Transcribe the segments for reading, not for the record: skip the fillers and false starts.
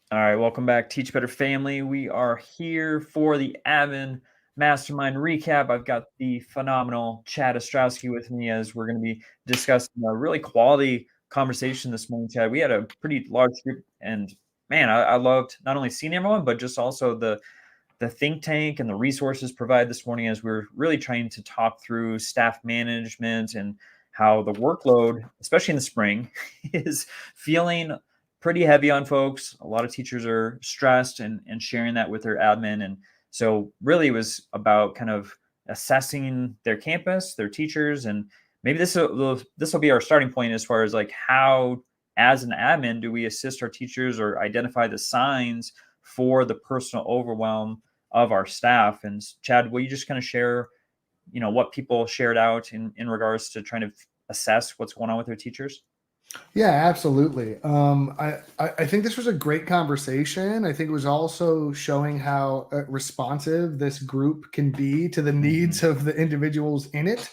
All right, welcome back, Teach Better family. We are here for the Admin Mastermind recap. I've got the phenomenal Chad Ostrowski with me as we're going to be discussing a really quality conversation this morning, Chad. We had a pretty large group, and man, I loved not only seeing everyone, but just also the think tank and the resources provided this morning as we're really trying to talk through staff management and how the workload, especially in the spring, is feeling pretty heavy on folks. A lot of teachers are stressed and sharing that with their admin. And so really it was about kind of assessing their campus, their teachers, and maybe this will be our starting point as far as like how as an admin do we assist our teachers or identify the signs for the personal overwhelm of our staff. And Chad, will you just kind of share, what people shared out in regards to trying to assess what's going on with their teachers? Yeah, absolutely. I think this was a great conversation. I think it was also showing how responsive this group can be to the needs of the individuals in it.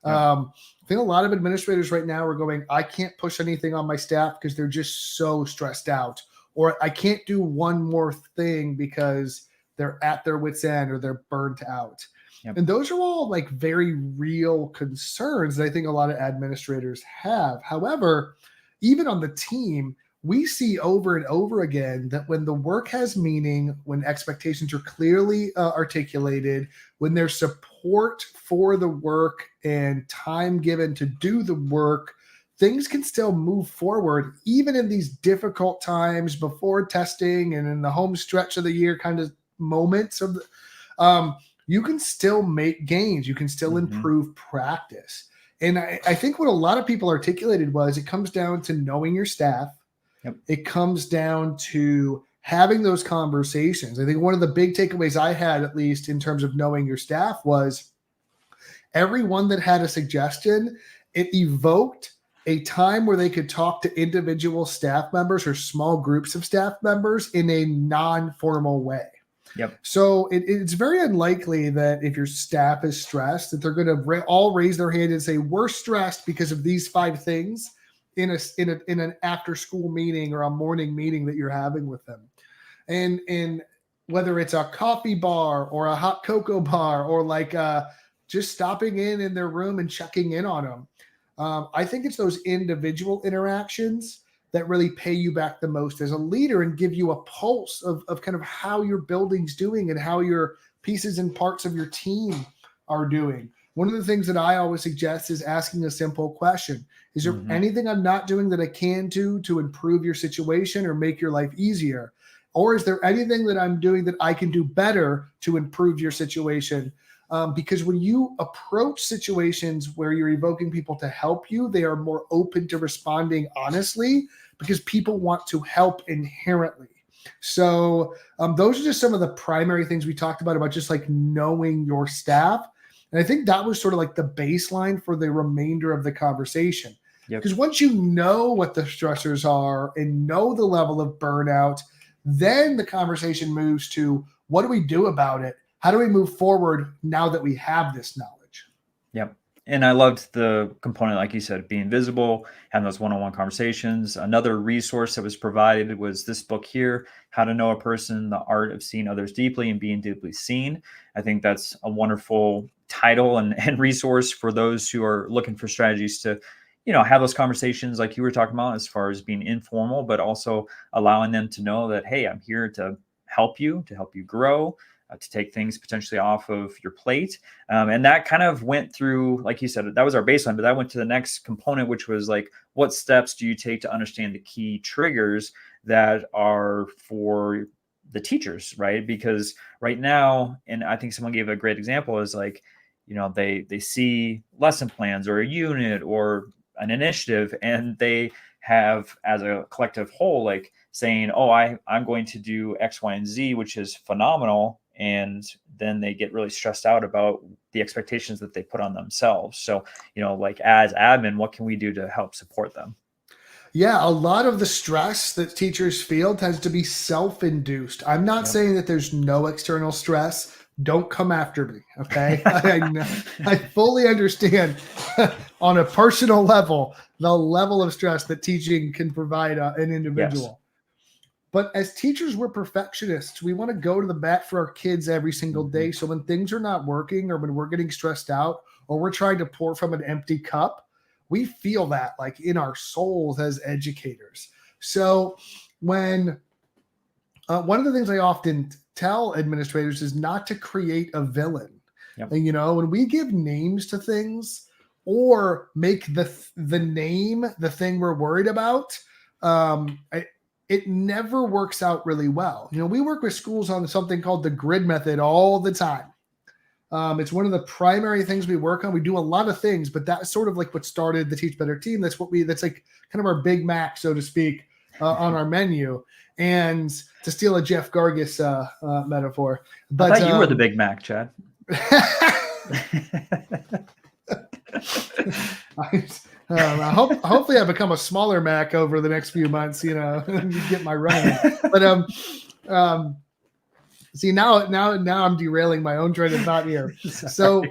Yep. I think a lot of administrators right now are going, I can't push anything on my staff because they're just so stressed out, or I can't do one more thing because they're at their wits' end or they're burnt out. Yep. And those are all like very real concerns that I think a lot of administrators have. However, even on the team, we see over and over again that when the work has meaning, when expectations are clearly articulated, when there's support for the work and time given to do the work, things can still move forward, even in these difficult times before testing and in the home stretch of the year kind of moments of you can still make gains. You can still improve practice. And I think what a lot of people articulated was it comes down to knowing your staff. Yep. It comes down to having those conversations. I think one of the big takeaways I had, at least in terms of knowing your staff, was everyone that had a suggestion, it evoked a time where they could talk to individual staff members or small groups of staff members in a non-formal way. Yep. So it's very unlikely that if your staff is stressed, that they're going to all raise their hand and say, we're stressed because of these 5 things in an after school meeting or a morning meeting that you're having with them. And whether it's a coffee bar or a hot cocoa bar or like just stopping in their room and checking in on them. I think it's those individual interactions that really pay you back the most as a leader and give you a pulse of kind of how your building's doing and how your pieces and parts of your team are doing. One of the things that I always suggest is asking a simple question. Is there anything I'm not doing that I can do to improve your situation or make your life easier? Or is there anything that I'm doing that I can do better to improve your situation? Because when you approach situations where you're evoking people to help you, they are more open to responding honestly because people want to help inherently. So those are just some of the primary things we talked about just like knowing your staff. And I think that was sort of like the baseline for the remainder of the conversation. Because once you know what the stressors are and know the level of burnout, then the conversation moves to what do we do about it? How do we move forward now that we have this knowledge? Yep. And I loved the component, like you said, being visible, having those one-on-one conversations. Another resource that was provided was this book here, How to Know a Person, The Art of Seeing Others Deeply and Being Deeply Seen. I think that's a wonderful title and resource for those who are looking for strategies to, have those conversations like you were talking about as far as being informal, but also allowing them to know that, hey, I'm here to help you grow, to take things potentially off of your plate. And that kind of went through, like you said, that was our baseline, but that went to the next component, which was like, what steps do you take to understand the key triggers that are for the teachers, right? Because right now, and I think someone gave a great example, is like, they see lesson plans or a unit or an initiative, and they have, as a collective whole, like saying, oh, I'm going to do X, Y, and Z, which is phenomenal. And then they get really stressed out about the expectations that they put on themselves. So, like as admin, what can we do to help support them? Yeah, a lot of the stress that teachers feel tends to be self-induced. I'm not saying that there's no external stress. Don't come after me, okay? I fully understand on a personal level the level of stress that teaching can provide an individual. But as teachers, we're perfectionists. We want to go to the bat for our kids every single day. So when things are not working, or when we're getting stressed out, or we're trying to pour from an empty cup, we feel that like in our souls as educators. So when one of the things I often tell administrators is not to create a villain. Yep. And, when we give names to things or make the name the thing we're worried about, it never works out really well. We work with schools on something called the grid method all the time. It's one of the primary things we work on. We do a lot of things, but that's sort of like what started the Teach Better team. That's like kind of our Big Mac, so to speak, on our menu. And to steal a Jeff Gargis metaphor, but I thought you were the Big Mac, Chad. Hopefully I become a smaller Mac over the next few months, get my run. But see, now I'm derailing my own train of thought here. So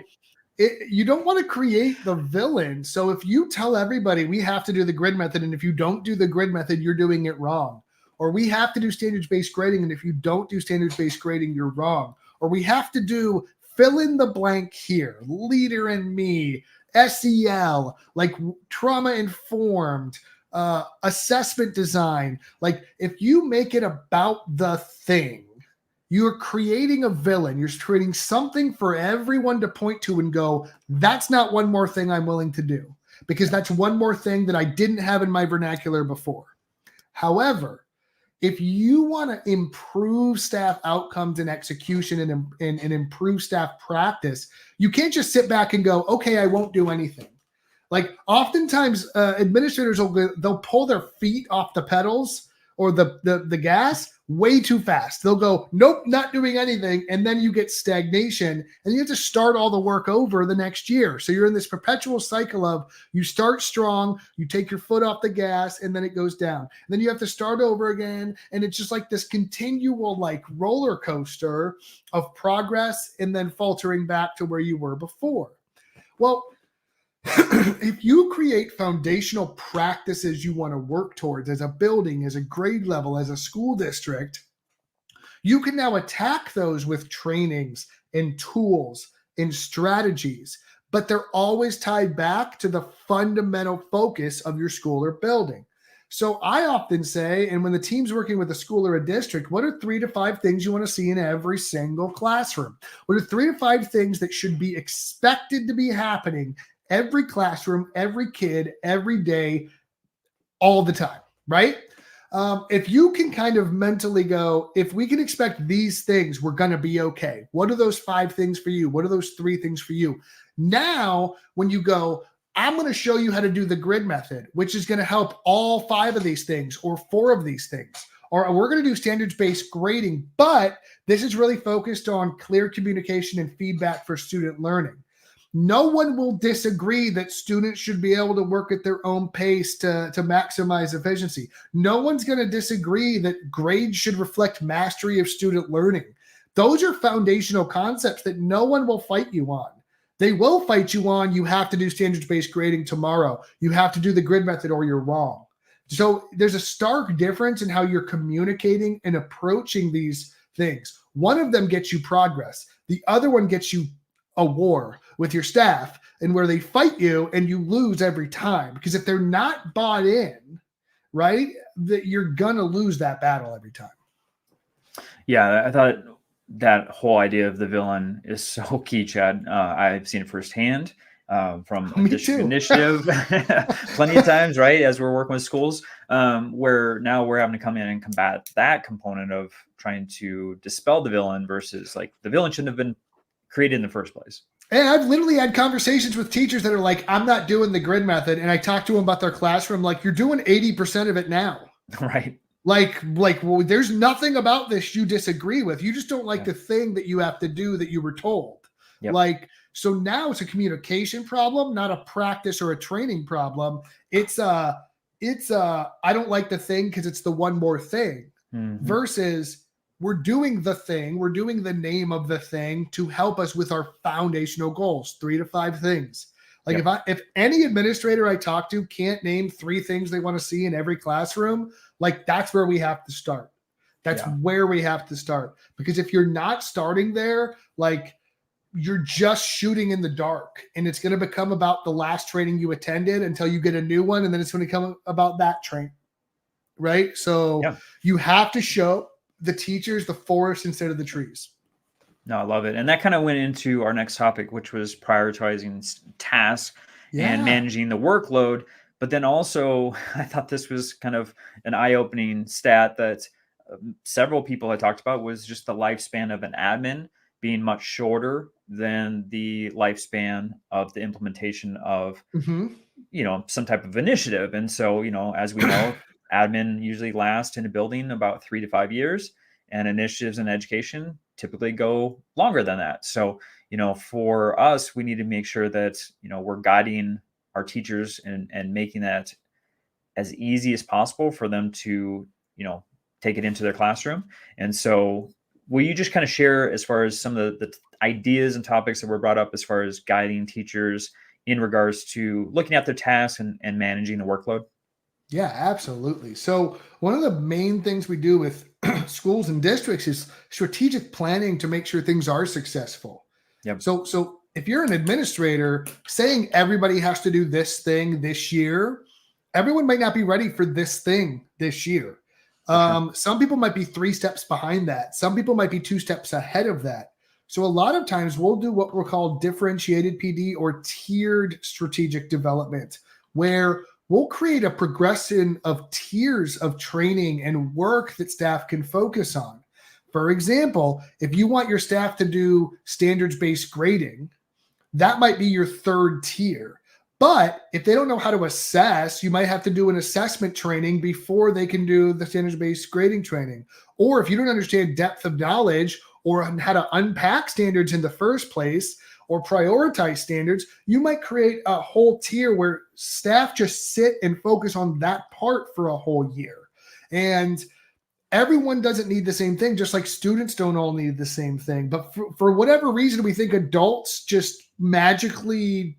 you don't want to create the villain. So if you tell everybody we have to do the grid method, and if you don't do the grid method, you're doing it wrong. Or we have to do standards-based grading, and if you don't do standards-based grading, you're wrong. Or we have to do fill in the blank here, Leader in Me, SEL, like trauma-informed, assessment design. Like if you make it about the thing, you're creating a villain. You're creating something for everyone to point to and go, that's not one more thing I'm willing to do, because that's one more thing that I didn't have in my vernacular before. However, if you want to improve staff outcomes and execution and improve staff practice, you can't just sit back and go, okay, I won't do anything. Like oftentimes administrators they'll pull their feet off the pedals or the gas way too fast. They'll go, nope, not doing anything. And then you get stagnation and you have to start all the work over the next year. So you're in this perpetual cycle of you start strong, you take your foot off the gas, and then it goes down. And then you have to start over again. And it's just like this continual like roller coaster of progress and then faltering back to where you were before. Well, if you create foundational practices you want to work towards as a building, as a grade level, as a school district, you can now attack those with trainings and tools and strategies, but they're always tied back to the fundamental focus of your school or building. So I often say, and when the team's working with a school or a district, what are 3 to 5 things you want to see in every single classroom? What are 3 to 5 things that should be expected to be happening every classroom, every kid, every day, all the time, right? If you can kind of mentally go, if we can expect these things, we're going to be okay. What are those 5 things for you? What are those 3 things for you? Now, when you go, I'm going to show you how to do the grid method, which is going to help all 5 of these things or 4 of these things. Or we're going to do standards-based grading, but this is really focused on clear communication and feedback for student learning. No one will disagree that students should be able to work at their own pace to maximize efficiency. No one's going to disagree that grades should reflect mastery of student learning. Those are foundational concepts that no one will fight you on. They will fight you on, you have to do standards-based grading tomorrow. You have to do the grid method or you're wrong. So there's a stark difference in how you're communicating and approaching these things. One of them gets you progress. The other one gets you a war with your staff, and where they fight you and you lose every time, because if they're not bought in, right, that you're gonna lose that battle every time. Yeah, I thought that whole idea of the villain is so key, Chad. I've seen it firsthand from district initiative plenty of times, right, as we're working with schools, where now we're having to come in and combat that component of trying to dispel the villain versus like the villain shouldn't have been created in the first place. And I've literally had conversations with teachers that are like, I'm not doing the grid method. And I talk to them about their classroom, like, you're doing 80% of it now. Right. Like, well, there's nothing about this you disagree with. You just don't like the thing that you have to do that you were told. Yep. Like, so now it's a communication problem, not a practice or a training problem. It's I don't like the thing because it's the one more thing, versus we're doing the thing, we're doing the name of the thing to help us with our foundational goals, 3 to 5 things. Like if any administrator I talk to can't name 3 things they want to see in every classroom, like that's where we have to start. That's where we have to start. Because if you're not starting there, like, you're just shooting in the dark, and it's going to become about the last training you attended until you get a new one. And then it's going to come about that training. Right. So you have to show the teachers the forest instead of the trees. No, I love it. And that kind of went into our next topic, which was prioritizing tasks and managing the workload. But then also, I thought this was kind of an eye-opening stat that several people had talked about, was just the lifespan of an admin being much shorter than the lifespan of the implementation of, some type of initiative. And so, as we know, admin usually last in a building about 3 to 5 years, and initiatives in education typically go longer than that. So, for us, we need to make sure that, we're guiding our teachers and making that as easy as possible for them to, take it into their classroom. And so will you just kind of share as far as some of the ideas and topics that were brought up as far as guiding teachers in regards to looking at their tasks and managing the workload? Yeah, absolutely. So one of the main things we do with schools and districts is strategic planning to make sure things are successful. Yep. So if you're an administrator, saying everybody has to do this thing this year, everyone might not be ready for this thing this year. Some people might be 3 steps behind that. Some people might be 2 steps ahead of that. So a lot of times we'll do what we're called differentiated PD or tiered strategic development, where we'll create a progression of tiers of training and work that staff can focus on. For example, if you want your staff to do standards-based grading, that might be your 3rd tier. But if they don't know how to assess, you might have to do an assessment training before they can do the standards-based grading training. Or if you don't understand depth of knowledge or how to unpack standards in the first place or prioritize standards, you might create a whole tier where staff just sit and focus on that part for a whole year. And everyone doesn't need the same thing, just like students don't all need the same thing. But for whatever reason, we think adults just magically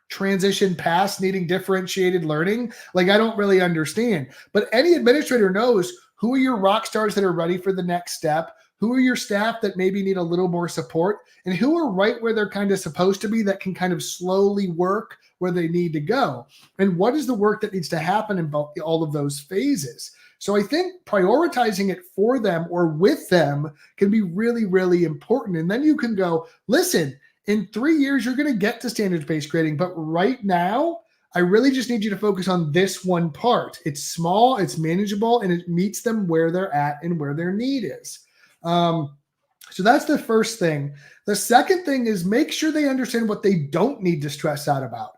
transition past needing differentiated learning. Like, I don't really understand. But any administrator knows who are your rock stars that are ready for the next step, who are your staff that maybe need a little more support, and who are right where they're kind of supposed to be that can kind of slowly work where they need to go. And what is the work that needs to happen in all of those phases? So I think prioritizing it for them or with them can be really, really important. And then you can go, listen, in 3 years, you're going to get to standards-based grading. But right now, I really just need you to focus on this one part. It's small, it's manageable, and it meets them where they're at and where their need is. So that's the first thing. The second thing is make sure they understand what they don't need to stress out about.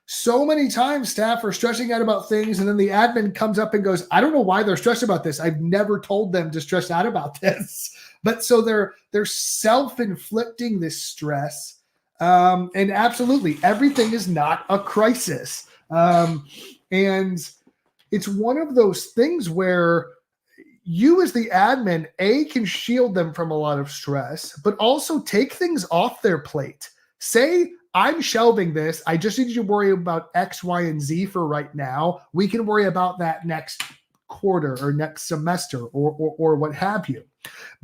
So many times staff are stressing out about things, and then the admin comes up and goes, I don't know why they're stressed about this. I've never told them to stress out about this. But so they're self-inflicting this stress. And absolutely, everything is not a crisis. And it's one of those things where you as the admin, can shield them from a lot of stress, but also take things off their plate. Say, I'm shelving this. I just need you to worry about X, Y, and Z for right now. We can worry about that next quarter or next semester or what have you.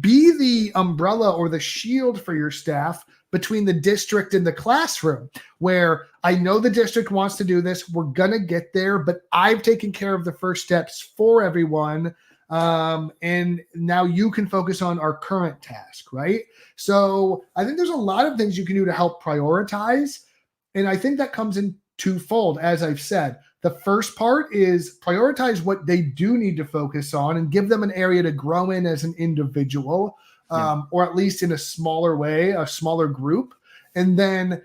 Be the umbrella or the shield for your staff between the district and the classroom, where I know the district wants to do this. We're going to get there, but I've taken care of the first steps for everyone. And now you can focus on our current task, right? So I think there's a lot of things you can do to help prioritize. And I think that comes in twofold, as I've said. The first part is prioritize what they do need to focus on and give them an area to grow in as an individual, or at least in a smaller way, a smaller group. And then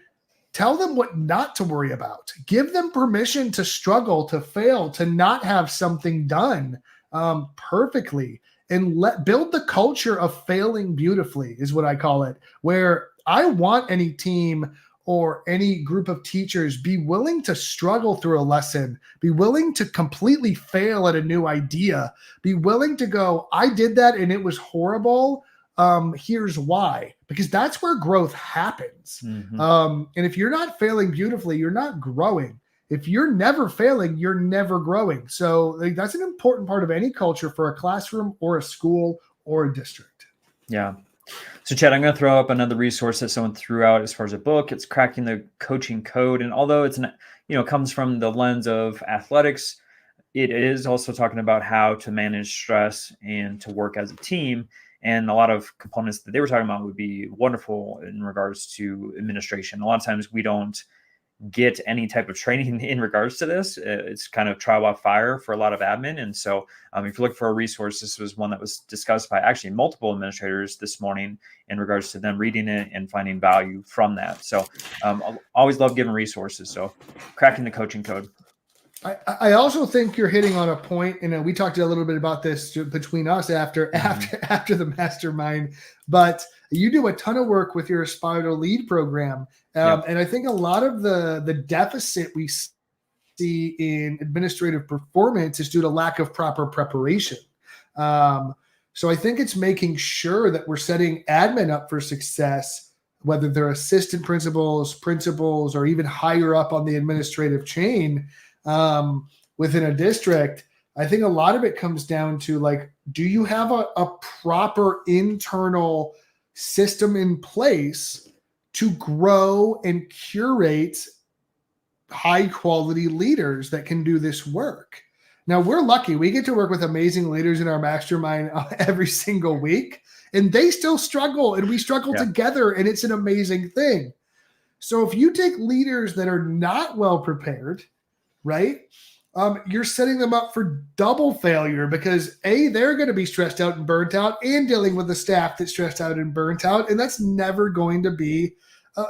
tell them what not to worry about. Give them permission to struggle, to fail, to not have something done perfectly, and build the culture of failing beautifully is what I call it, where I want any team or any group of teachers be willing to struggle through a lesson, be willing to completely fail at a new idea, be willing to go, I did that and it was horrible. Here's why, because that's where growth happens. And if you're not failing beautifully, you're not growing. If you're never failing, you're never growing. So that's an important part of any culture for a classroom or a school or a district. Yeah. So Chad, I'm going to throw up another resource that someone threw out as far as a book. It's Cracking the Coaching Code. And although it's, comes from the lens of athletics, it is also talking about how to manage stress and to work as a team. And a lot of components that they were talking about would be wonderful in regards to administration. A lot of times we don't get any type of training in regards to this. It's kind of trial by fire for a lot of admin. And so if you're looking for a resource, this was one that was discussed by actually multiple administrators this morning in regards to them reading it and finding value from that. So I always love giving resources. So Cracking the Coaching Code. I also think you're hitting on a point, and we talked a little bit about this between us after the mastermind, but you do a ton of work with your Aspire to Lead program. And I think a lot of the deficit we see in administrative performance is due to lack of proper preparation. So I think it's making sure that we're setting admin up for success, whether they're assistant principals, or even higher up on the administrative chain within a district. I think a lot of it comes down to, like, do you have a proper internal system in place to grow and curate high quality leaders that can do this work? Now, we're lucky. We get to work with amazing leaders in our mastermind every single week, and they still struggle, and we struggle together, and it's an amazing thing. So if you take leaders that are not well prepared, right, you're setting them up for double failure, because they're going to be stressed out and burnt out, and dealing with the staff that's stressed out and burnt out. And that's never going to be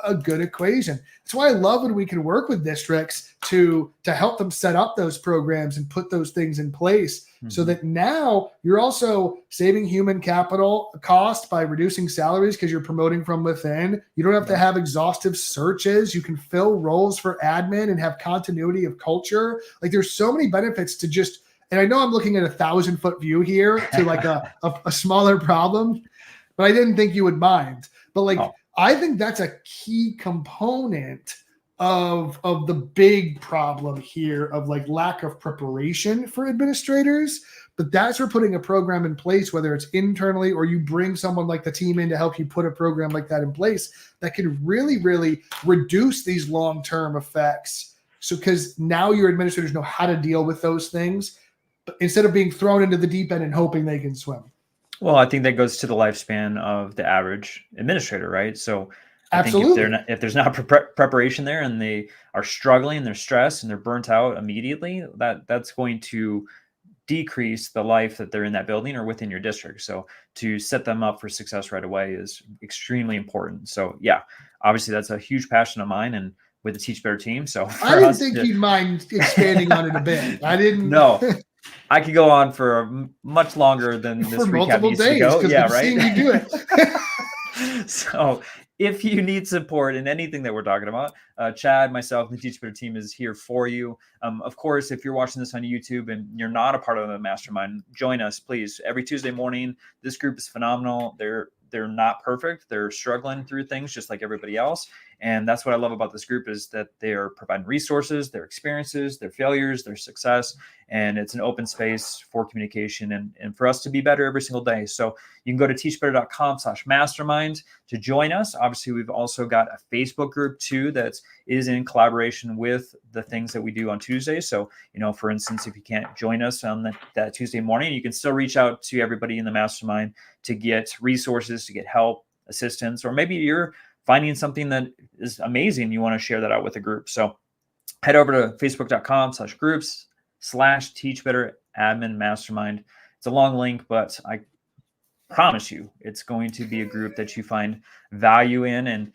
a good equation. That's why I love when we can work with districts to help them set up those programs and put those things in place, so that now you're also saving human capital cost by reducing salaries because you're promoting from within. You don't have to have exhaustive searches. You can fill roles for admin and have continuity of culture. Like, there's so many benefits to just, and I know I'm looking at 1,000-foot view here to like a smaller problem, but I didn't think you would mind. But I think that's a key component of the big problem here of like lack of preparation for administrators. But that's where putting a program in place, whether it's internally or you bring someone like the team in to help you put a program like that in place, that can really, really reduce these long-term effects. So, because now your administrators know how to deal with those things instead of being thrown into the deep end and hoping they can swim. Well, I think that goes to the lifespan of the average administrator, right? So I Absolutely. think if there's not preparation there, and they are struggling, they're stressed, and they're burnt out immediately, that's going to decrease the life that they're in that building or within your district. So to set them up for success right away is extremely important. So yeah, obviously that's a huge passion of mine, and with the Teach Better team. So I didn't think you'd mind expanding on it a bit. I didn't. No. I could go on for much longer than this for recap multiple needs days, to go. Yeah, right. Seeing you do it. So if you need support in anything that we're talking about, Chad, myself, and the Teach Better team is here for you. Of course, if you're watching this on YouTube and you're not a part of the mastermind, join us, please. Every Tuesday morning, this group is phenomenal. They're not perfect. They're struggling through things just like everybody else. And that's what I love about this group, is that they're providing resources, their experiences, their failures, their success. And it's an open space for communication and for us to be better every single day. So you can go to teachbetter.com/mastermind to join us. Obviously, we've also got a Facebook group too that is in collaboration with the things that we do on Tuesdays. So, for instance, if you can't join us on that Tuesday morning, you can still reach out to everybody in the mastermind to get resources, to get help, assistance, or maybe you're finding something that is amazing. You want to share that out with the group. So head over to facebook.com/groups/teachbetteradminmastermind. It's a long link, but I promise you it's going to be a group that you find value in. And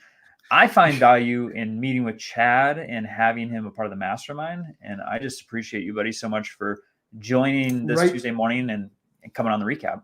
I find value in meeting with Chad and having him a part of the mastermind. And I just appreciate you, buddy, so much for joining this Tuesday morning and coming on the recap.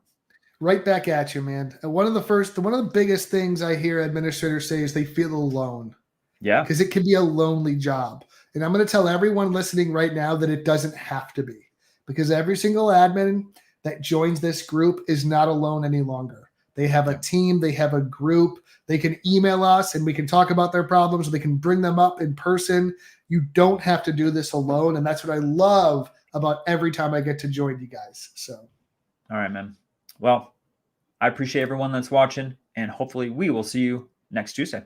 Right back at you, man. One of the biggest things I hear administrators say is they feel alone. Yeah. Because it can be a lonely job. And I'm going to tell everyone listening right now that it doesn't have to be, because every single admin that joins this group is not alone any longer. They have a team, they have a group, they can email us and we can talk about their problems. They can bring them up in person. You don't have to do this alone. And that's what I love about every time I get to join you guys. So. All right, man. Well, I appreciate everyone that's watching, and hopefully we will see you next Tuesday.